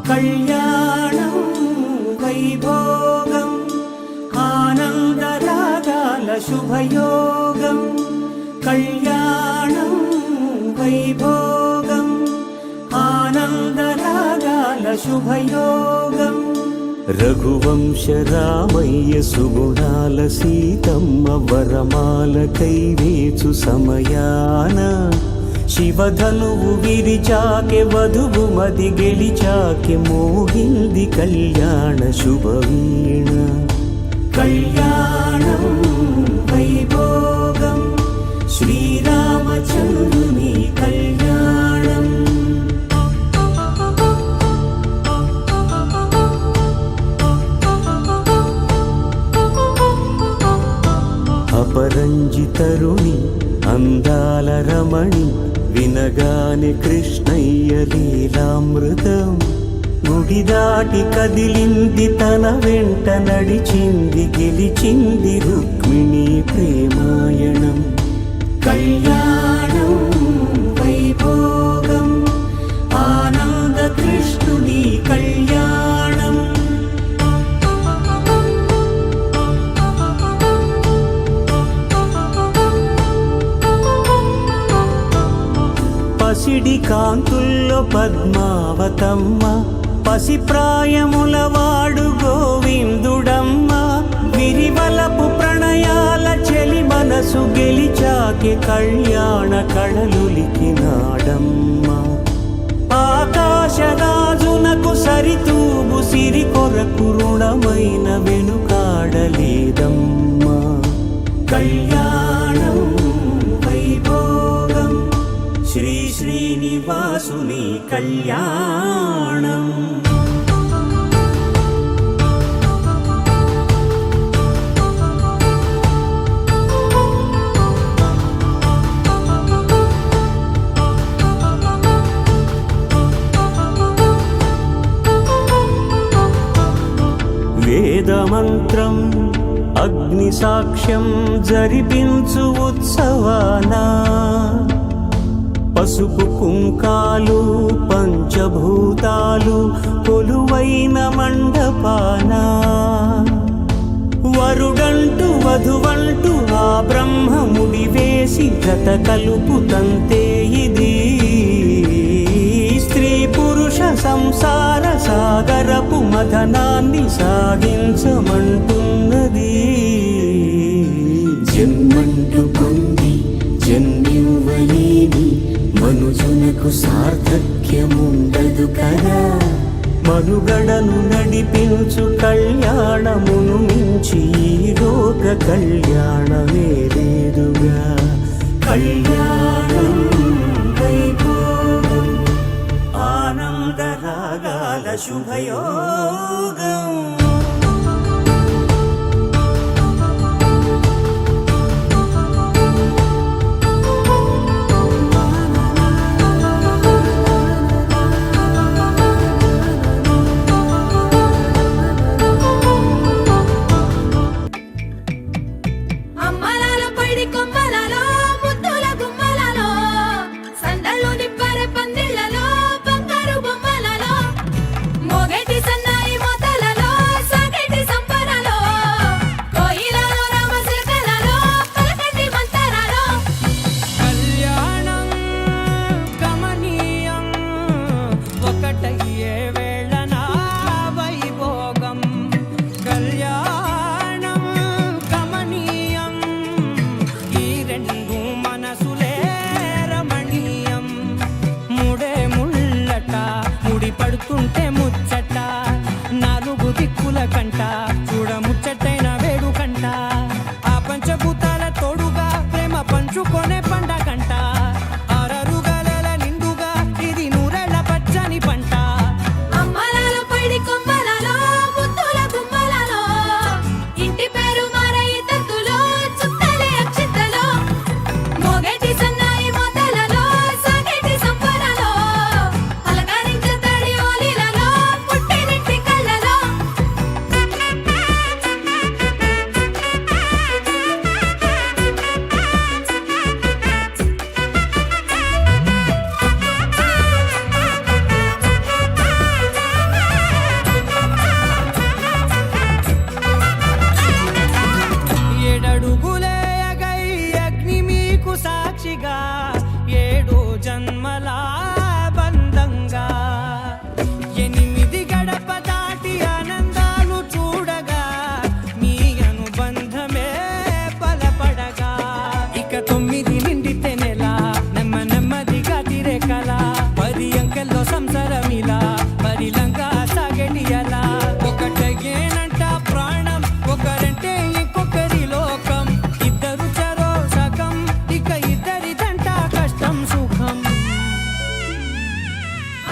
కళ్యాణం వైభోగం ఆనందరాగాల శుభయోగం కళ్యాణం వైభోగం ఆనందరాగాల శుభయోగం రఘువంశ రామయ్య సుగుణాల సీతమ్మ వరమాల కైవేచు సమయాన శివధనువు విరిచాకె వధువు మది గెలిచాకె మోగింది కళ్యాణ శుభవీణ కళ్యాణం వైభోగం శ్రీరామచంద్రుని కళ్యాణం అపరంజి తరుణి అందాల రమణి వినగానే కృష్ణయ్య లీలామృతం గుడి దాటి కదిలింది తన వెంట నడిచింది గెలిచింది రుక్మిణి ప్రేమాయణం కళ్యాణం వైభోగం ఆనంద కృష్ణుని కళ్యాణం పసిడి కాంతుల్లో పద్మావతమ్మ పసిప్రాయముల వాడు గోవిందుడమ్మ విరివలపు ప్రణయాల చెలి మనసు గెలిచాకి కళ్యాణ కళలులికినాడమ్మ ఆకాశరాజునకు సరితూబు సిరి కొరకు రుణమైన వెనుకాడలేదమ్మ కళ్యాణం వైభోగం శ్రీ శ్రీనివాసుని కళ్యాణం వేదమంత్రం అగ్ని సాక్ష్యం జరిపించు ఉత్సవానా పసుపు కుంకాలు పంచభూతాలు కొలువైన మండపాన వరుడంటూ వధువంటూ ఆ బ్రహ్మముడి వేసి జత కలుపుతంతే ఇది స్త్రీ పురుష సంసార సాగరపు మథనాన్ని సాగించమంటున్నది జన్మంటూ పొంది జన్మివ్వలేని మనుజునకు సార్థక్యముండదు కదా మనుగడను నడిపించు కళ్యాణమును మించి ఈ లోక కళ్యాణమే లేదుగా కళ్యాణం వైభోగం ఆనందరాగాల శుభయోగం సన్నాయి మొదలలో సాగేటి సంబరాలో అలకరించే తడి ఓలిలలో గుండెల్లో సంసారమిలా పరిలంగా సాగేటి అలా ఒకటేనంట ప్రాణం ఒకరంటే ఇంకొకరి లోకం ఇద్దరు చరో సగం ఇక ఇద్దరిదంట కష్టం సుఖం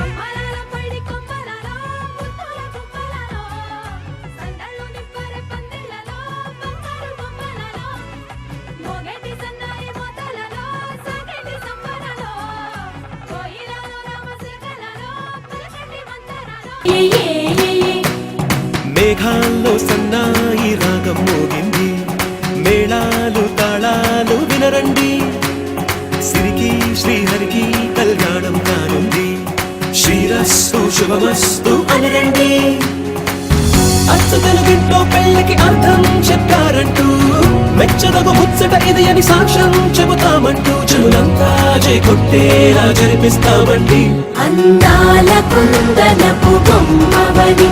అమ్మలాల పడి కొమ్మలలో ముత్తుల కుప్పలలో సందళ్ళు నిప్పరే పందిళ్ళలో బంగారు బొమ్మలలో మోగేటి సన్నాయి మోతలలో సాగేటి సంబరాలో కోయిలలో రామశిల్కలలో పలకండి మంతరాలో మేఘాల్లో సన్నాయి రాగం మోగింది మేళాలు తాళాలు వినరండి సిరికి శ్రీహరికి కళ్యాణం కానుంది శ్రీరస్తు శుభమస్తు అనరండి అచ్చ తెలుగింట్లో పెళ్ళికి అర్థం చెప్పారంటూ మెచ్చదగు ముచ్చట ఇది అని సాక్ష్యం చెబుతామంటూ జనులంతా జై కొట్టేలా జరిపిస్తామండి అందాల కుందనపు బొమ్మవని